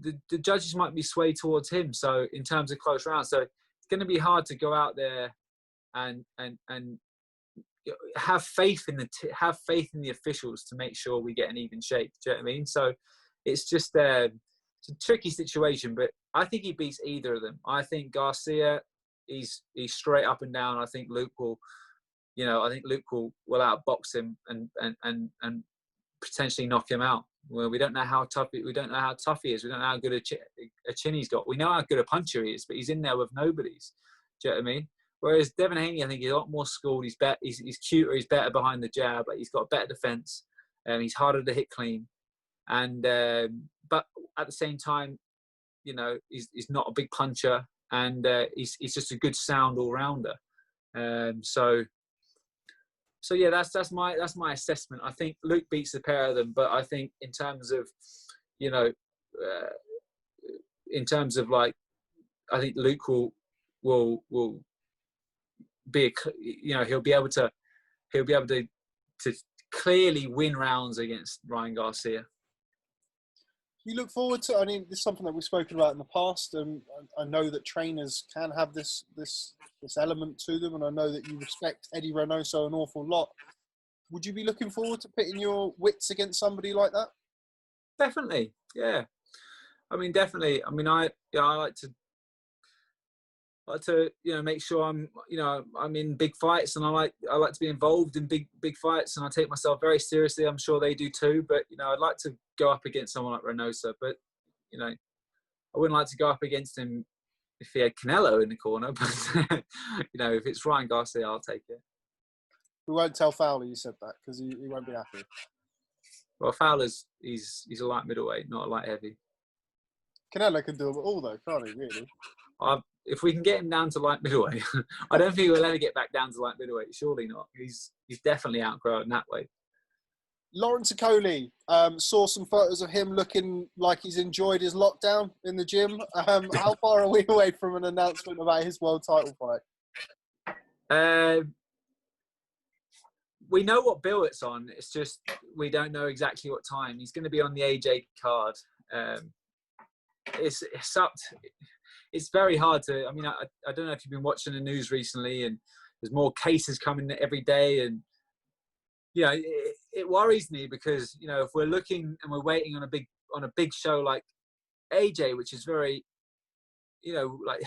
the judges might be swayed towards him. So in terms of close rounds, so it's going to be hard to go out there and have faith in the officials to make sure we get an even shake. Do you know what I mean? So it's just it's a tricky situation, but I think he beats either of them. I think Garcia, he's straight up and down. I think Luke will outbox him and potentially knock him out. Well, we don't know how tough he is. We don't know how good a chin he's got. We know how good a puncher he is, but he's in there with nobodies. Do you know what I mean? Whereas Devin Haney, I think he's a lot more schooled. He's cuter. He's better behind the jab. Like, he's got better defense. He's harder to hit clean. And but at the same time, he's not a big puncher, and he's just a good sound all rounder. So yeah, that's my assessment. I think Luke beats the pair of them, but I think in terms of like, I think Luke will be he'll be able to clearly win rounds against Ryan Garcia. You look forward to, this is something that we've spoken about in the past, and I know that trainers can have this element to them, and I know that you respect Eddie Reynoso an awful lot. Would you be looking forward to pitting your wits against somebody like that? Definitely, yeah. Definitely. I like to make sure I'm in big fights, and I like to be involved in big fights, and I take myself very seriously. I'm sure they do too, but I'd like to go up against someone like Reynoso, but I wouldn't like to go up against him if he had Canelo in the corner. But if it's Ryan Garcia, I'll take it. We won't tell Fowler you said that, because he won't be happy. Well, Fowler's he's a light middleweight, not a light heavy. Canelo can do it all though, can't he? Really? If we can get him down to light middleweight, I don't think we'll ever get back down to light middleweight. Surely not. He's definitely outgrown that weight. Lawrence OKOLIE, saw some photos of him looking like he's enjoyed his lockdown in the gym. How far are we away from an announcement about his world title fight? We know what bill it's on. It's just we don't know exactly what time. He's going to be on the AJ card. It's very hard to. I mean, I don't know if you've been watching the news recently, and there's more cases coming every day, and it worries me because if we're looking and we're waiting on a big show like AJ, which is very, like,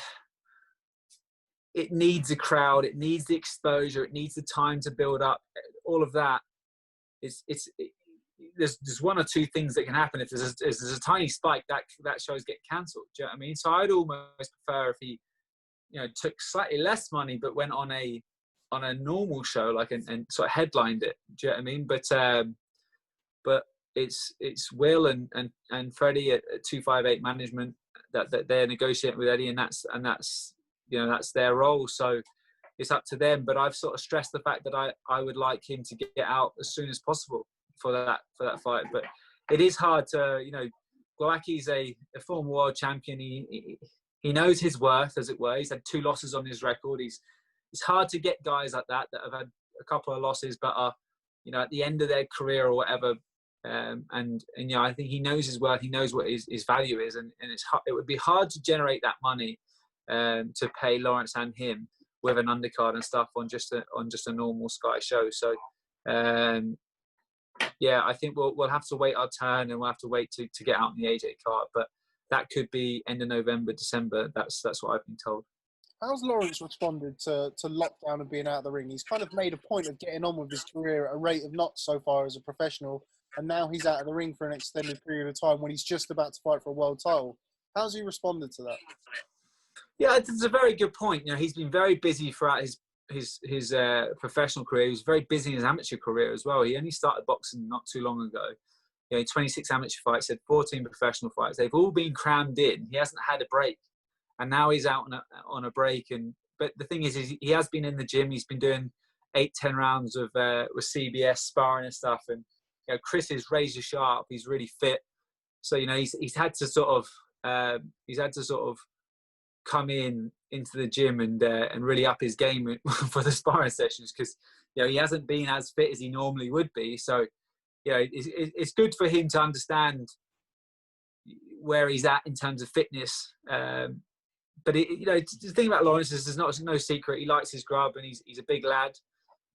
it needs a crowd, it needs the exposure, it needs the time to build up. All of that there's one or two things that can happen. If there's a tiny spike, that shows get cancelled. Do you know what I mean? So I'd almost prefer if he, took slightly less money but went on a normal show, like, and sort of headlined it. Do you know what I mean? But it's Will and Freddie at 258 management that they're negotiating with Eddie, and that's their role. So it's up to them. But I've sort of stressed the fact that I would like him to get out as soon as possible for that fight. But it is hard to, Glowacki's a former world champion. He knows his worth, as it were. He's had 2 losses on his record. It's hard to get guys like that have had a couple of losses but are, at the end of their career or whatever. And I think he knows his worth. He knows what his value is, and it would be hard to generate that money to pay Lawrence and him with an undercard and stuff on just a normal Sky show. So I think we'll have to wait our turn, and we'll have to wait to get out on the AJ card. But that could be end of November, December. That's what I've been told. How's Lawrence responded to lockdown and being out of the ring? He's kind of made a point of getting on with his career at a rate of knots so far as a professional, and now he's out of the ring for an extended period of time when he's just about to fight for a world title. How's he responded to that? Yeah, it's a very good point. He's been very busy throughout his professional career. He was very busy in his amateur career as well. He only started boxing not too long ago. 26 amateur fights, had 14 professional fights. They've all been crammed in. He hasn't had a break, and now he's out on a break. But the thing is he has been in the gym. He's been doing 8-10 rounds with CBS sparring and stuff. And Chris is razor sharp. He's really fit. So he's had to sort of come into the gym and really up his game for the sparring sessions, because he hasn't been as fit as he normally would be. So it's good for him to understand where he's at in terms of fitness. But the thing about Lawrence is there's no secret. He likes his grub, and he's a big lad.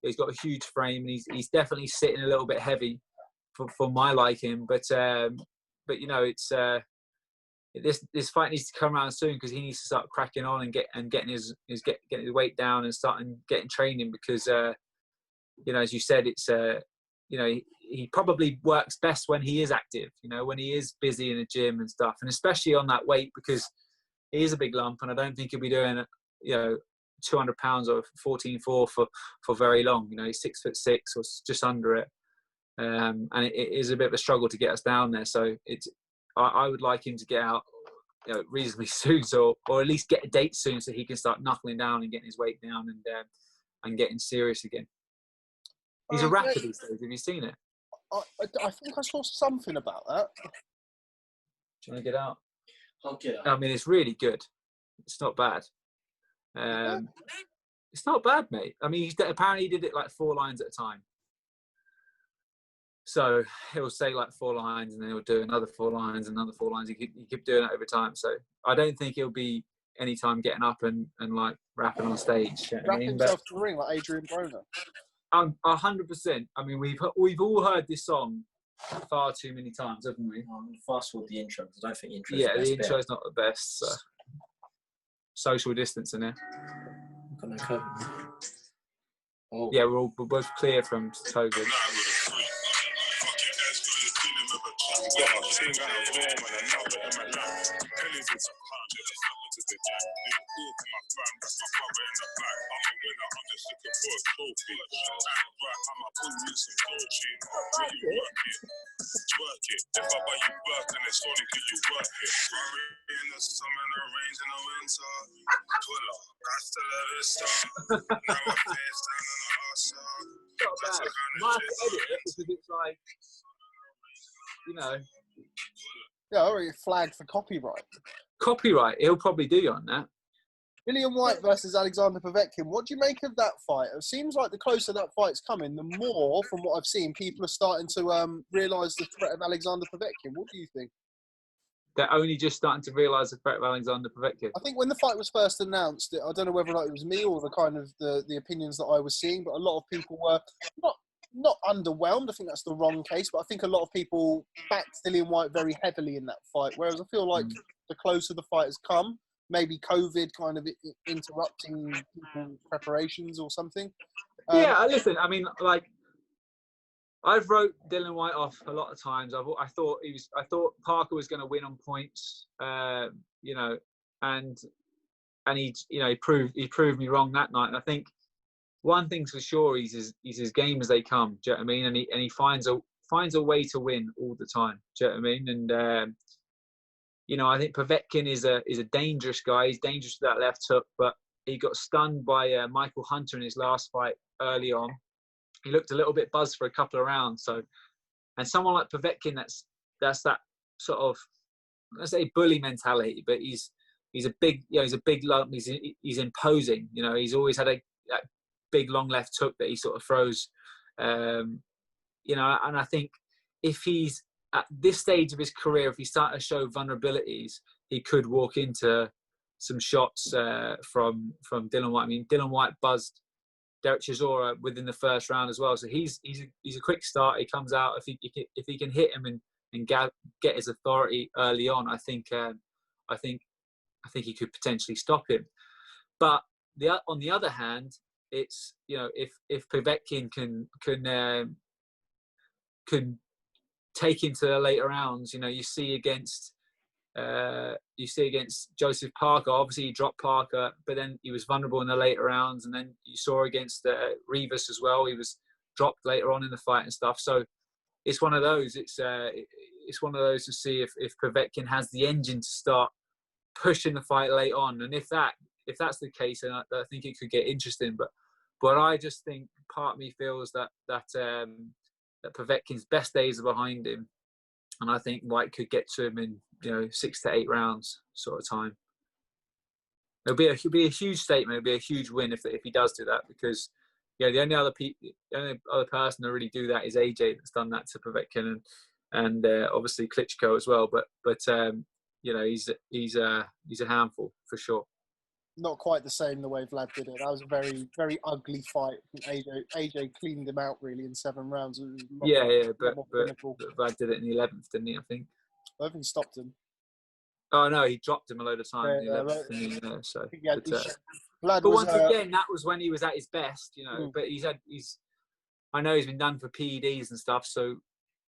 He's got a huge frame, and he's definitely sitting a little bit heavy for my liking. But it's this fight needs to come around soon, because he needs to start cracking on and getting his weight down and starting getting training, because as you said, it's he probably works best when he is active, when he is busy in the gym and stuff, and especially on that weight, because he is a big lump, and I don't think he'll be doing 200 pounds or 14.4 for very long. He's 6'6" or just under it, and it is a bit of a struggle to get us down there. So I would like him to get out reasonably soon, or at least get a date soon, so he can start knuckling down and getting his weight down and getting serious again. He's a rapper these days. Have you seen it? I think I saw something about that. Do you want to get out? I'll get out. I mean, it's really good. It's not bad. It's not bad, mate. I mean, apparently he did it like 4 lines at a time. So he'll say like 4 lines, and then he'll do another 4 lines, another 4 lines. He keep doing it over time. So I don't think he'll be any time getting up and like rapping on stage. Wrap himself to the ring like Adrian Broner. 100%. I mean, we've all heard this song far too many times, haven't we? Fast forward the intro, because I don't think the intro. Yeah, the intro's not the best. So. Social distancing here. Got no COVID. Oh. Yeah, we're both clear from COVID. might have to edit it because it's like, you know. Yeah, already flagged for copyright. Copyright, he'll probably do you on that. Dillian Whyte versus Alexander Povetkin. What do you make of that fight? It seems like the closer that fight's coming, the more, from what I've seen, people are starting to realise the threat of Alexander Povetkin. What do you think? They're only just starting to realise the threat of Alexander Povetkin. I think when the fight was first announced, I don't know whether or not it was me or the kind of the opinions that I was seeing, but a lot of people were not underwhelmed. I think that's the wrong case, but I think a lot of people backed Dillian Whyte very heavily in that fight. Whereas I feel like the closer the fight has come, maybe COVID kind of interrupting people's preparations or something. Yeah, listen, I mean, like, I've wrote Dillian Whyte off a lot of times. I thought Parker was going to win on points, you know, and he, you know, he proved me wrong that night. And I think one thing's for sure, he's as game as they come. Do you know what I mean? And he finds a way to win all the time. Do you know what I mean? And you know, I think Povetkin is a dangerous guy. He's dangerous with that left hook, but he got stunned by Michael Hunter in his last fight early on. He looked a little bit buzzed for a couple of rounds. So, and someone like Povetkin, that's that sort of, let's say, bully mentality. But he's a big, you know, he's a big lump. He's imposing. You know, he's always had a big long left hook that he sort of throws. You know, and I think if he's at this stage of his career, if he starts to show vulnerabilities, he could walk into some shots from Dillian Whyte. I mean, Dillian Whyte buzzed Derek Chisora within the first round as well. So he's a quick start. He comes out, if he can hit him and get his authority early on, I think he could potentially stop him. But on the other hand, it's, you know, if Povetkin can take into the later rounds, you know, you see against Joseph Parker. Obviously, he dropped Parker, but then he was vulnerable in the later rounds. And then you saw against Rivas as well. He was dropped later on in the fight and stuff. So it's one of those. It's one of those to see if Povetkin has the engine to start pushing the fight late on. And if that's the case, then I think it could get interesting. But I just think part of me feels that Povetkin's best days are behind him. And I think Whyte could get to him in, you know, 6 to 8 rounds sort of time. It'll be a huge statement. It'll be a huge win if he does do that, because, yeah, the only other person to really do that is AJ, that's done that to Povetkin, and obviously Klitschko as well. But you know, he's a handful for sure. Not quite the same the way Vlad did it. That was a very, very ugly fight. AJ cleaned him out really in 7 rounds. But Vlad did it in the 11th, didn't he? I think. I think he stopped him. Oh no, he dropped him a load of times in the 11th, didn't he? But once again, that was when he was at his best, you know. But I know he's been done for PEDs and stuff, so,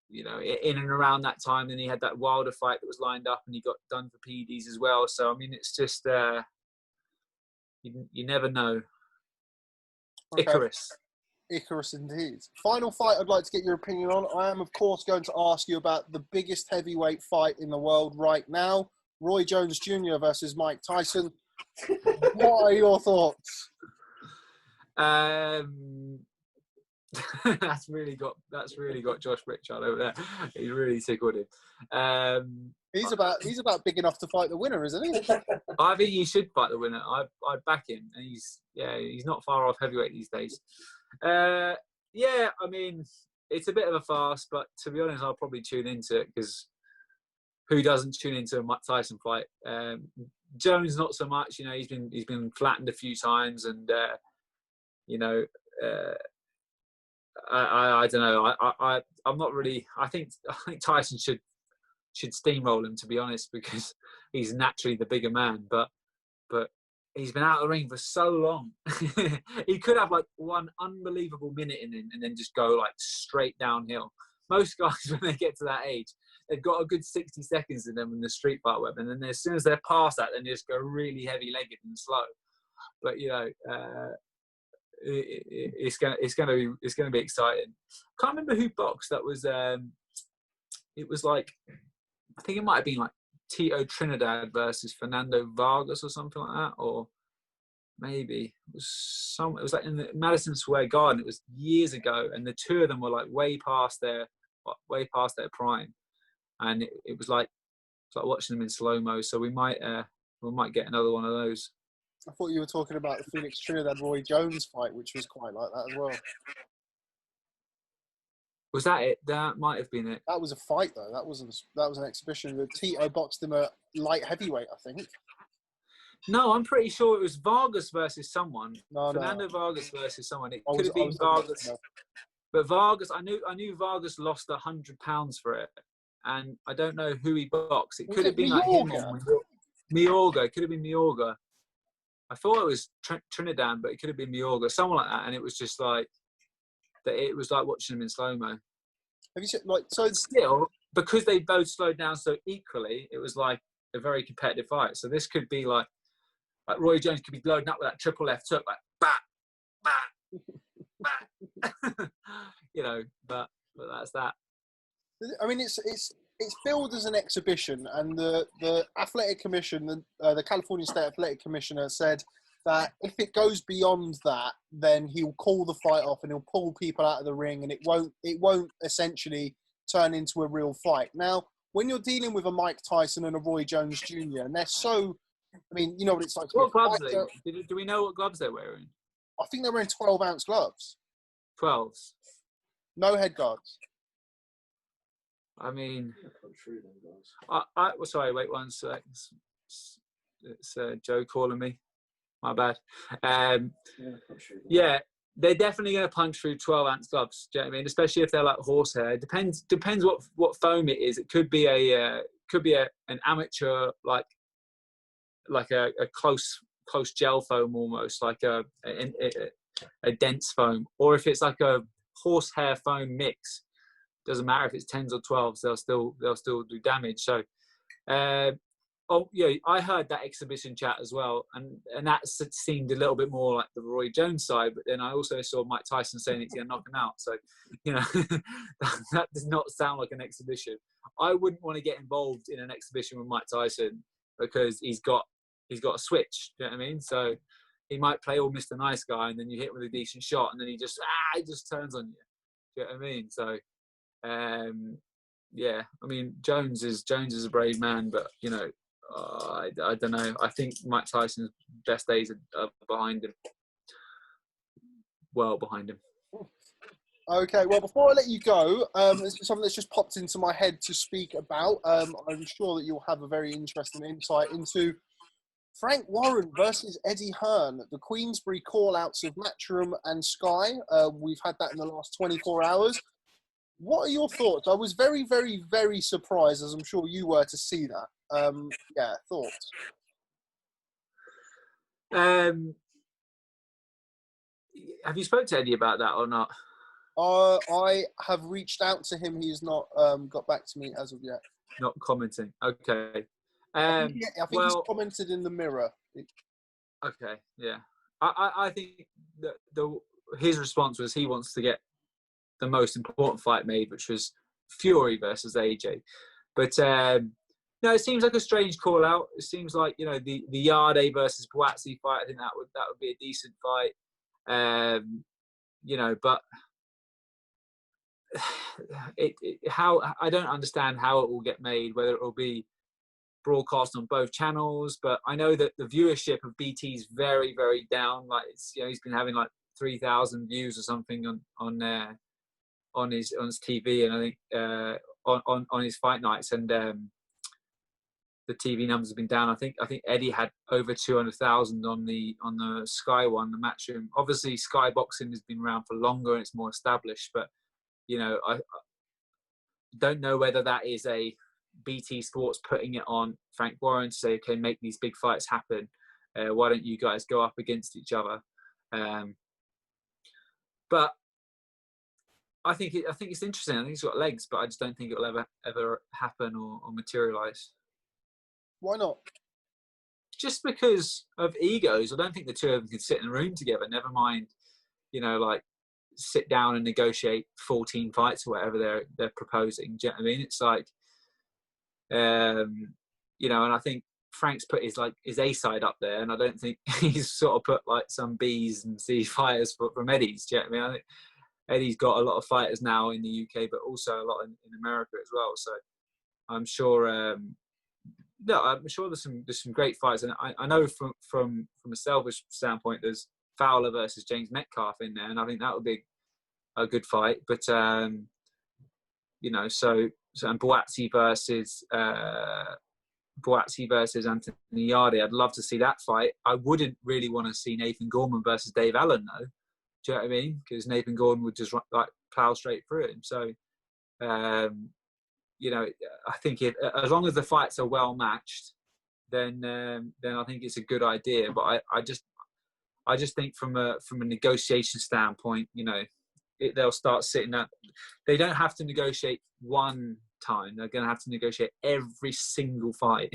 you know, in and around that time, then he had that Wilder fight that was lined up, and he got done for PEDs as well. So I mean, it's just. You never know. Okay. Icarus indeed. Final fight I'd like to get your opinion on. I am, of course, going to ask you about the biggest heavyweight fight in the world right now. Roy Jones Jr. versus Mike Tyson. What are your thoughts? That's really got Josh Pritchard over there. He really tickled him. He's about big enough to fight the winner, isn't he? I think he should fight the winner. I'd back him, and he's not far off heavyweight these days. I mean, it's a bit of a farce, but to be honest, I'll probably tune into it, because who doesn't tune into a Mike Tyson fight? Jones not so much. You know, he's been flattened a few times, and you know. I don't know. I'm not really. I think Tyson should steamroll him, to be honest, because he's naturally the bigger man. But he's been out of the ring for so long. He could have like one unbelievable minute in him and then just go like straight downhill. Most guys, when they get to that age, they've got a good 60 seconds in them in the street fight web, and then as soon as they're past that, then they just go really heavy-legged and slow. But you know. It's gonna be exciting. Can't remember who boxed. That was it was like, I think it might have been like Tito Trinidad versus Fernando Vargas or something like that, or maybe it was like in the Madison Square Garden. It was years ago, and the two of them were like way past their prime, and it was like watching them in slow mo. So we might get another one of those. I thought you were talking about the Phoenix Trinidad Roy Jones fight, which was quite like that as well. Was that it? That might have been it. That was a fight though. That was an exhibition. The Tito boxed him at light heavyweight, I think. No, I'm pretty sure it was Vargas versus someone. No. Vargas versus someone. It could have been Vargas. But Vargas, I knew Vargas lost £100 for it, and I don't know who he boxed. It could have been like him or Miorga. It could have been Miorga. I thought it was Trinidad, but it could have been Miorga, someone like that. And it was just like that. It was like watching him in slow mo. Have you seen so still because they both slowed down so equally? It was like a very competitive fight. So this could be like Roy Jones could be loading up with that triple left hook, like bat. You know, but that's that. I mean, it's billed as an exhibition, and the athletic commission, the California State Athletic Commissioner, said that if it goes beyond that, then he'll call the fight off and he'll pull people out of the ring, and it won't essentially turn into a real fight. Now, when you're dealing with a Mike Tyson and a Roy Jones Jr., and they're so, I mean, you know what it's like. What gloves do we know what gloves they're wearing? I think they're wearing 12-ounce gloves. 12s. No head guards. I mean, sorry, wait 1 sec. It's Joe calling me. My bad. Yeah, they're definitely going to punch through 12-ounce gloves. Do you know what I mean? Especially if they're like horsehair. It depends what foam it is. It could be an amateur like a close gel foam almost, like a dense foam, or if it's like a horsehair foam mix. Doesn't matter if it's 10s or 12s, they'll still do damage. So, I heard that exhibition chat as well, and that seemed a little bit more like the Roy Jones side. But then I also saw Mike Tyson saying it's going to knock him out. So, you know, that does not sound like an exhibition. I wouldn't want to get involved in an exhibition with Mike Tyson because he's got a switch. Do you know what I mean? So he might play all Mr. Nice Guy, and then you hit with a decent shot, and then he just turns on you. Do you know what I mean? So. Yeah, I mean Jones is a brave man, but you know, I don't know. I think Mike Tyson's best days are behind him, well behind him. Okay, well before I let you go, there's something that's just popped into my head to speak about. I'm sure that you'll have a very interesting insight into Frank Warren versus Eddie Hearn, the Queensberry call-outs of Matchroom and Sky. We've had that in the last 24 hours. What are your thoughts? I was very, very, very surprised, as I'm sure you were, to see that. Thoughts? Have you spoke to Eddie about that or not? I have reached out to him. He's not got back to me as of yet. Not commenting. Okay. I think he's commented in the Mirror. Okay, yeah. I think that his response was he wants to get the most important fight made, which was Fury versus AJ. But no, it seems like a strange call out. It seems like, you know, the Yarde versus Buatsi fight, I think that would be a decent fight. You know, but how I don't understand how it will get made, whether it will be broadcast on both channels. But I know that the viewership of BT is very, very down. Like it's, you know, he's been having like 3,000 views or something on his TV, and I think on his fight nights, and the TV numbers have been down. I think Eddie had over 200,000 on the Sky one, the Matchroom. Obviously, Sky Boxing has been around for longer and it's more established, but you know, I don't know whether that is a BT Sports putting it on Frank Warren to say, okay, make these big fights happen. Why don't you guys go up against each other? But I think it's interesting. I think it's got legs, but I just don't think it will ever happen or materialise. Why not? Just because of egos. I don't think the two of them can sit in a room together. Never mind, you know, like sit down and negotiate 14 fights or whatever they're proposing. Do you know what I mean? It's like, you know, and I think Frank's put his A side up there, and I don't think he's sort of put like some B's and C fighters from Eddie's. Do you know what I mean? I think Eddie's got a lot of fighters now in the UK, but also a lot in America as well. So I'm sure. No, I'm sure there's some great fights, and I know from a selfish standpoint, there's Fowler versus James Metcalf in there, and I think that would be a good fight. But you know, so and Boazzi versus Anthony Yarde, I'd love to see that fight. I wouldn't really want to see Nathan Gorman versus Dave Allen, though. Do you know what I mean? Because Nathan Gorman would just like plow straight through him. So. You know, I think as long as the fights are well matched, then I think it's a good idea. But I just think from a negotiation standpoint, you know, they'll start sitting up. They don't have to negotiate one time. They're going to have to negotiate every single fight,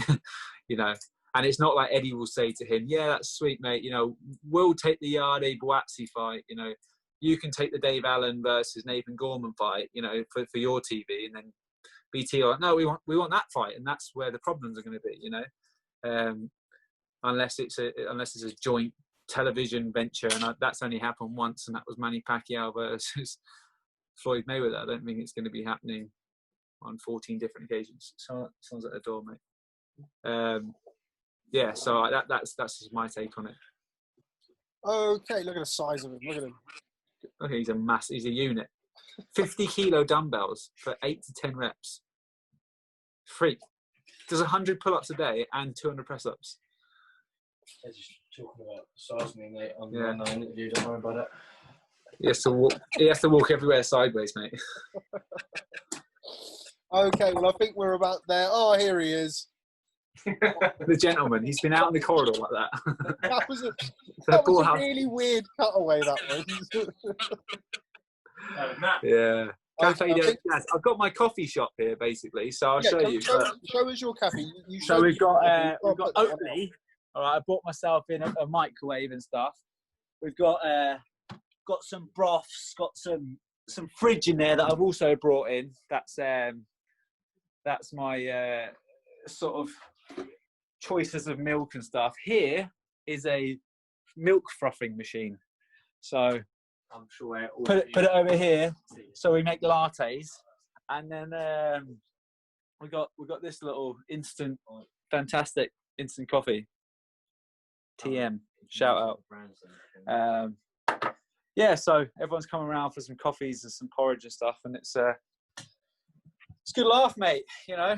you know. And it's not like Eddie will say to him, "Yeah, that's sweet, mate. You know, we'll take the Yarde Boazzi fight. You know, you can take the Dave Allen versus Nathan Gorman fight. You know, for your TV." And then BT are like, "No, we want that fight," and that's where the problems are going to be, you know, unless it's a joint television venture, and that's only happened once, and that was Manny Pacquiao versus Floyd Mayweather. I don't think it's going to be happening on 14 different occasions. Sounds at the door, mate. Yeah, so that's just my take on it. Okay, look at the size of him. Look at him. Okay, he's a unit. 50 kilo dumbbells for 8 to 10 reps. Freak. Does 100 pull-ups a day and 200 press-ups. They're just talking about the size of me, mate. On the interview, don't worry about it. He has to walk everywhere sideways, mate. Okay, well, I think we're about there. Oh, here he is. The gentleman. He's been out in the corridor like that. That was a really weird cutaway, that was. Yeah. Cafe Okay, I've got my coffee shop here, basically, so I'll show you. Show us your cafe. So we've got OKOLIE. All right, I bought myself in a microwave and stuff. We've got some broths, got some fridge in there that I've also brought in. That's my sort of choices of milk and stuff. Here is a milk frothing machine. So I'm sure put it over here. So we make lattes, and then we got this little fantastic instant coffee. TM, shout out. Yeah, so everyone's coming around for some coffees and some porridge and stuff, and it's a good laugh, mate. You know,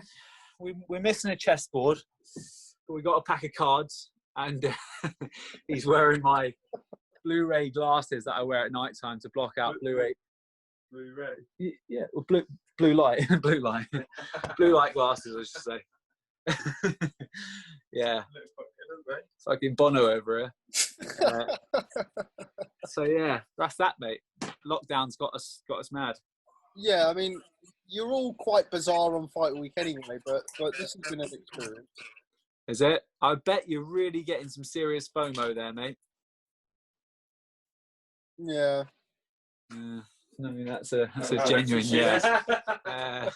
we're missing a chessboard, but we got a pack of cards, and he's wearing my Blu-ray glasses that I wear at night time to block out Blu-ray. Blu-ray? Yeah, well, blue light. Blue light glasses, I should say. Yeah. Fucking Bono over here. So yeah, that's that, mate. Lockdown's got us mad. Yeah, I mean, you're all quite bizarre on Fight Week anyway, but this has been an experience. Is it? I bet you're really getting some serious FOMO there, mate. Yeah. I mean, that's a genuine yeah.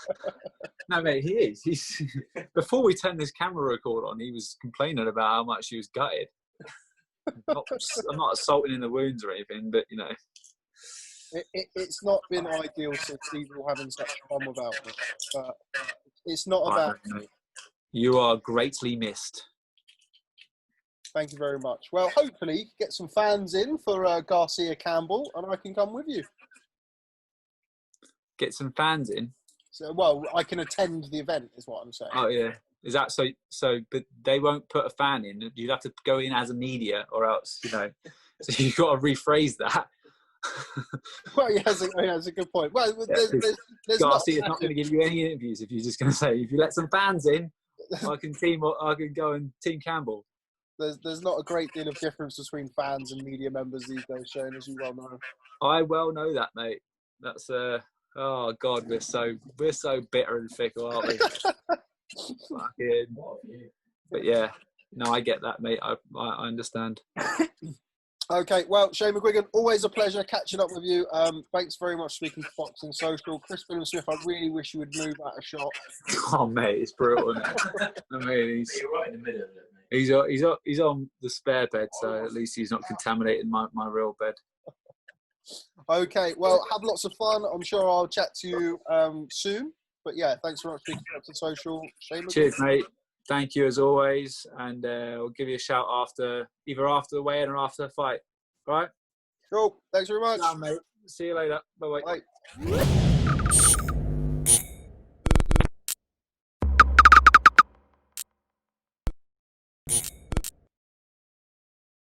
No, mate, he is. He's before we turned this camera record on, he was complaining about how much he was gutted. I'm not assaulting in the wounds or anything, but you know, it's not been ideal since people having such fun without it. But it's not about. You are greatly missed. Thank you very much. Well, hopefully get some fans in for Garcia Campbell, and I can come with you. Get some fans in. So, well, I can attend the event, is what I'm saying. Oh yeah, is that so? So, but they won't put a fan in. You'd have to go in as a media, or else, you know. So you've got to rephrase that. Well, yeah, that's a good point. Well, there's Garcia's not going to give you any interviews if you're just going to say, if you let some fans in, I can go and team Campbell. There's not a great deal of difference between fans and media members these days, Shane, as you well know. I well know that, mate. That's oh God, we're so bitter and fickle, aren't we? Fucking. But yeah, no, I get that, mate. I understand. Okay, well, Shane McGUIGAN, always a pleasure catching up with you. Thanks very much for speaking to Boxing Social. Chris BILLAM-SMITH, I really wish you would move out of shot. Oh, mate, it's brutal, isn't it? I mean, You're right in the middle of it, mate. he's on the spare bed, so at least he's not contaminating my real bed. Okay, well, have lots of fun. I'm sure I'll chat to you soon. But yeah, thanks very much for speaking to Boxing Social. Shane McGUIGAN. Cheers, mate. Thank you as always, and I'll give you a shout either after the weigh-in or after the fight. All right? Cool. Thanks very much. Yeah, mate. See you later. Bye-bye. Bye.